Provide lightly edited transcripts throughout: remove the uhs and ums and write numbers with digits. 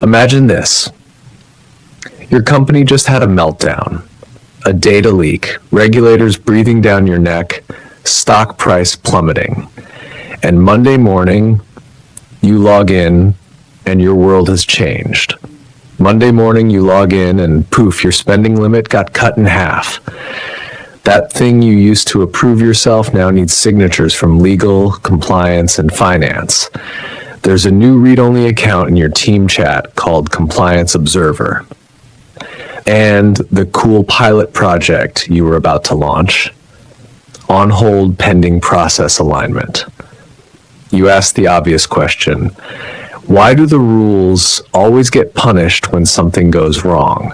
Imagine this. Your company just had a meltdown, a data leak, regulators breathing down your neck, stock price plummeting. And Monday morning, you log in and your world has changed. Monday morning, you log in and poof, your spending limit got cut in half. That thing you used to approve yourself now needs signatures from legal, compliance, and finance. There's a new read-only account in your team chat called Compliance Observer. And the cool pilot project you were about to launch, on hold pending process alignment. You ask the obvious question, why do the rules always get punished when something goes wrong?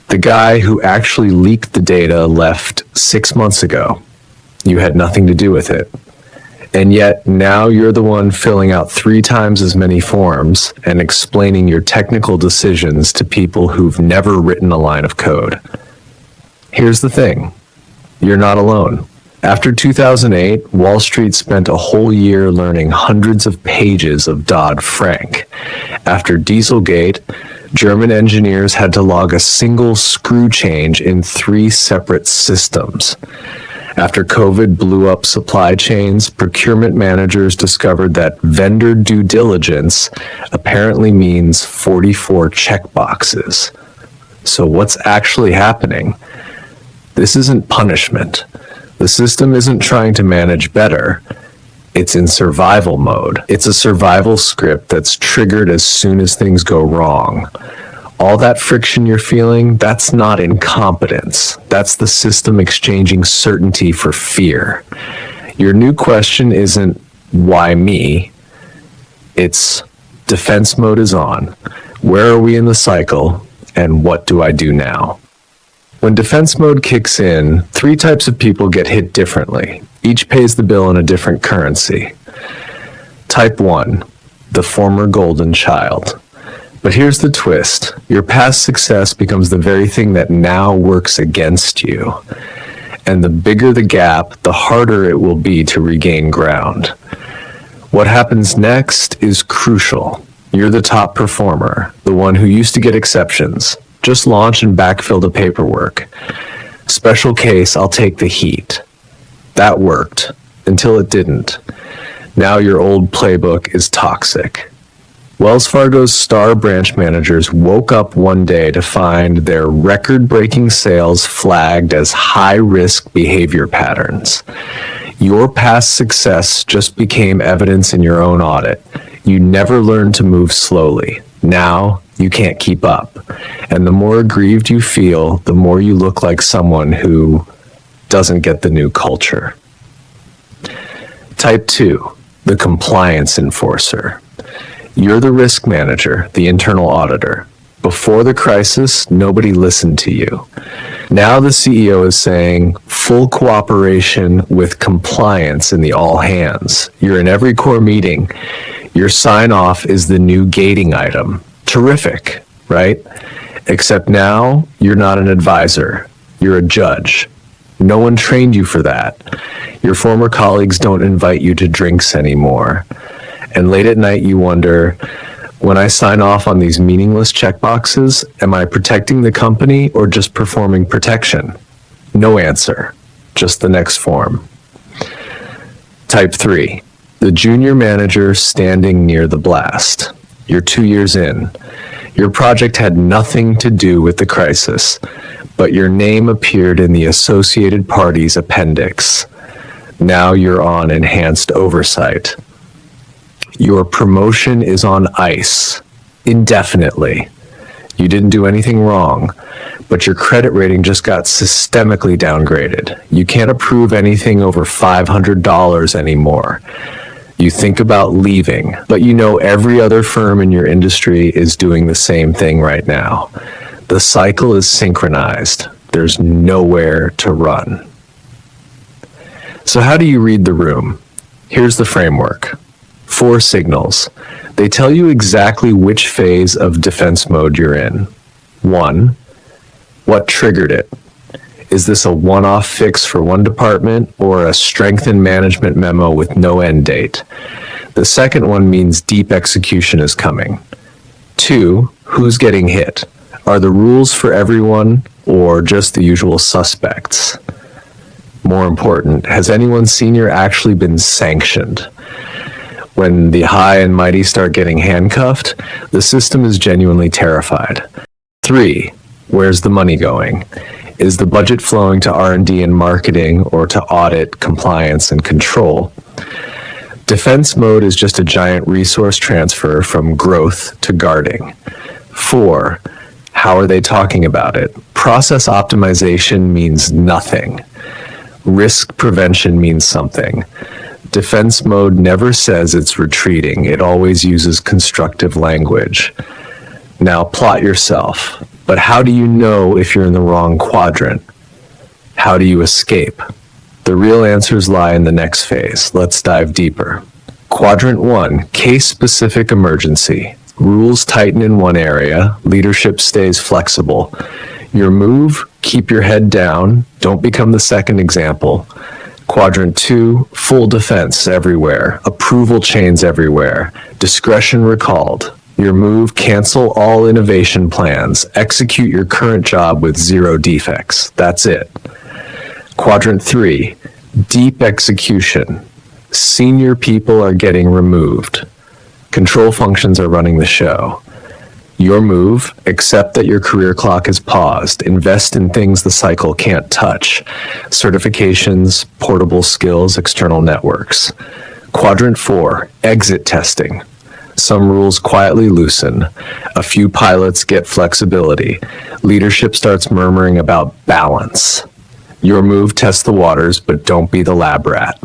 The guy who actually leaked the data left 6 months ago. You had nothing to do with it. And yet now you're the one filling out 3 times as many forms and explaining your technical decisions to people who've never written a line of code. Here's the thing, you're not alone. After 2008, Wall Street spent a whole year learning hundreds of pages of Dodd-Frank. After Dieselgate, German engineers had to log a single screw change in 3 separate systems. After COVID blew up supply chains, procurement managers discovered that vendor due diligence apparently means 44 checkboxes. So what's actually happening? This isn't punishment. The system isn't trying to manage better. It's in survival mode. It's a survival script that's triggered as soon as things go wrong. All that friction you're feeling, that's not incompetence. That's the system exchanging certainty for fear. Your new question isn't, why me? It's, defense mode is on. Where are we in the cycle? And what do I do now? When defense mode kicks in, 3 types of people get hit differently. Each pays the bill in a different currency. Type 1, the former golden child. But here's the twist. Your past success becomes the very thing that now works against you. And the bigger the gap, the harder it will be to regain ground. What happens next is crucial. You're the top performer, the one who used to get exceptions. Just launch and backfill the paperwork. Special case, I'll take the heat. That worked, until it didn't. Now your old playbook is toxic. Wells Fargo's star branch managers woke up one day to find their record-breaking sales flagged as high-risk behavior patterns. Your past success just became evidence in your own audit. You never learned to move slowly. Now, you can't keep up. And the more aggrieved you feel, the more you look like someone who doesn't get the new culture. Type 2, the compliance enforcer. You're the risk manager, the internal auditor. Before the crisis, nobody listened to you. Now the CEO is saying full cooperation with compliance in the all hands. You're in every core meeting. Your sign-off is the new gating item. Terrific, right? Except now, you're not an advisor. You're a judge. No one trained you for that. Your former colleagues don't invite you to drinks anymore. And late at night you wonder, when I sign off on these meaningless checkboxes, am I protecting the company or just performing protection? No answer, just the next form. Type 3, the junior manager standing near the blast. You're 2 years in. Your project had nothing to do with the crisis, but your name appeared in the associated parties appendix. Now you're on enhanced oversight. Your promotion is on ice, indefinitely. You didn't do anything wrong, but your credit rating just got systemically downgraded. You can't approve anything over $500 anymore. You think about leaving, but you know every other firm in your industry is doing the same thing right now. The cycle is synchronized. There's nowhere to run. So how do you read the room? Here's the framework. 4 signals. They tell you exactly which phase of defense mode you're in. 1, what triggered it? Is this a one-off fix for one department or a strengthened management memo with no end date? The second one means deep execution is coming. 2, who's getting hit? Are the rules for everyone or just the usual suspects? More important, has anyone senior actually been sanctioned? When the high and mighty start getting handcuffed, the system is genuinely terrified. 3, where's the money going? Is the budget flowing to R&D and marketing or to audit, compliance, and control? Defense mode is just a giant resource transfer from growth to guarding. 4, how are they talking about it? Process optimization means nothing. Risk prevention means something. Defense mode never says it's retreating. It always uses constructive language. Now plot yourself. But how do you know if you're in the wrong quadrant? How do you escape? The real answers lie in the next phase. Let's dive deeper. Quadrant 1, case-specific emergency. Rules tighten in one area, leadership stays flexible. Your move, keep your head down, don't become the second example. Quadrant 2, full defense everywhere, approval chains everywhere, discretion recalled. Your move, cancel all innovation plans, execute your current job with 0 defects. That's it. Quadrant 3, deep execution. Senior people are getting removed. Control functions are running the show. Your move, accept that your career clock is paused. Invest in things the cycle can't touch. Certifications, portable skills, external networks. Quadrant 4, exit testing. Some rules quietly loosen. A few pilots get flexibility. Leadership starts murmuring about balance. Your move, test the waters, but don't be the lab rat.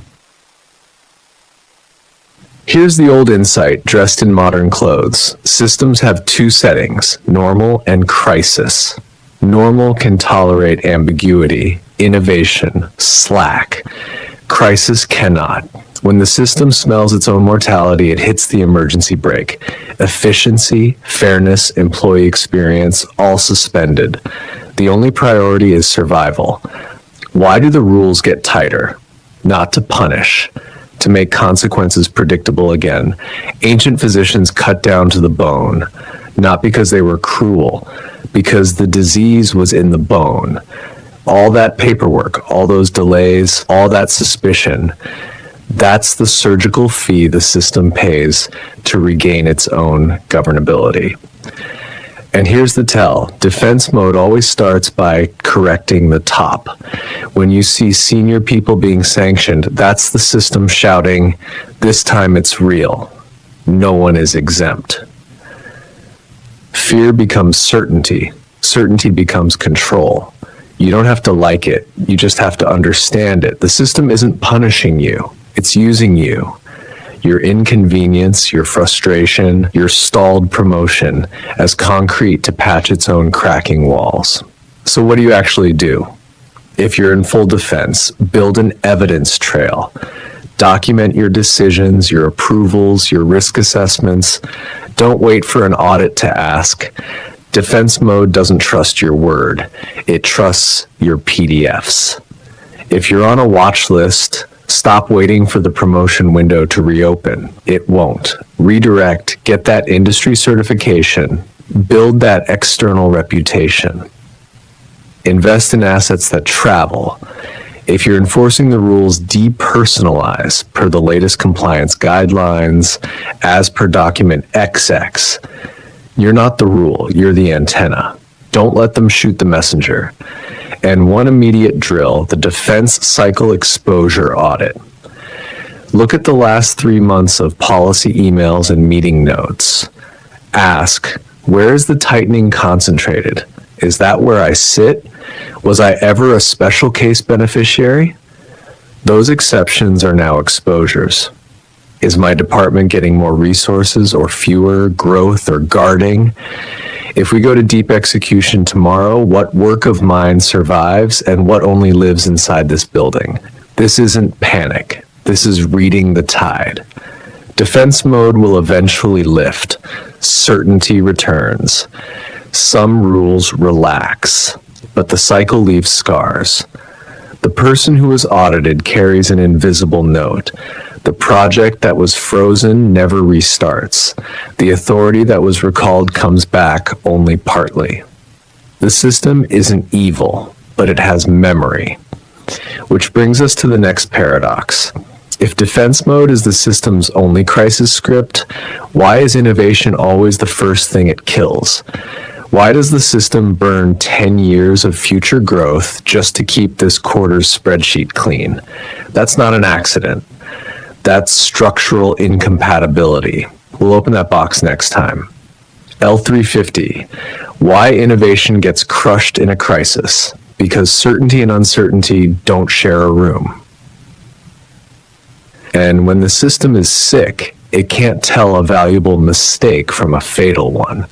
Here's the old insight dressed in modern clothes. Systems have 2 settings, normal and crisis. Normal can tolerate ambiguity, innovation, slack. Crisis cannot. When the system smells its own mortality, it hits the emergency brake. Efficiency, fairness, employee experience, all suspended. The only priority is survival. Why do the rules get tighter? Not to punish, to make consequences predictable again. Ancient physicians cut down to the bone, not because they were cruel, because the disease was in the bone. All that paperwork, all those delays, all that suspicion, that's the surgical fee the system pays to regain its own governability. And here's the tell. Defense mode always starts by correcting the top. When you see senior people being sanctioned, that's the system shouting, this time it's real. No one is exempt. Fear becomes certainty. Certainty becomes control. You don't have to like it. You just have to understand it. The system isn't punishing you. It's using you. Your inconvenience, your frustration, your stalled promotion as concrete to patch its own cracking walls. So what do you actually do? If you're in full defense, build an evidence trail. Document your decisions, your approvals, your risk assessments. Don't wait for an audit to ask. Defense mode doesn't trust your word. It trusts your PDFs. If you're on a watch list, stop waiting for the promotion window to reopen. It won't. Redirect, get that industry certification, build that external reputation. Invest in assets that travel. If you're enforcing the rules, depersonalize per the latest compliance guidelines, as per document XX. You're not the rule, you're the antenna. Don't let them shoot the messenger. And one immediate drill, the defense cycle exposure audit. Look at the last 3 months of policy emails and meeting notes. Ask, where is the tightening concentrated? Is that where I sit? Was I ever a special case beneficiary? Those exceptions are now exposures. Is my department getting more resources or fewer, growth or guarding? If we go to deep execution tomorrow, what work of mine survives and what only lives inside this building? This isn't panic. This is reading the tide. Defense mode will eventually lift. Certainty returns. Some rules relax, but the cycle leaves scars. The person who is audited carries an invisible note. The project that was frozen never restarts. The authority that was recalled comes back only partly. The system isn't evil, but it has memory. Which brings us to the next paradox. If defense mode is the system's only crisis script, why is innovation always the first thing it kills? Why does the system burn 10 years of future growth just to keep this quarter's spreadsheet clean? That's not an accident. That's structural incompatibility. We'll open that box next time. L3-50. Why innovation gets crushed in a crisis? Because certainty and uncertainty don't share a room. And when the system is sick, it can't tell a valuable mistake from a fatal one.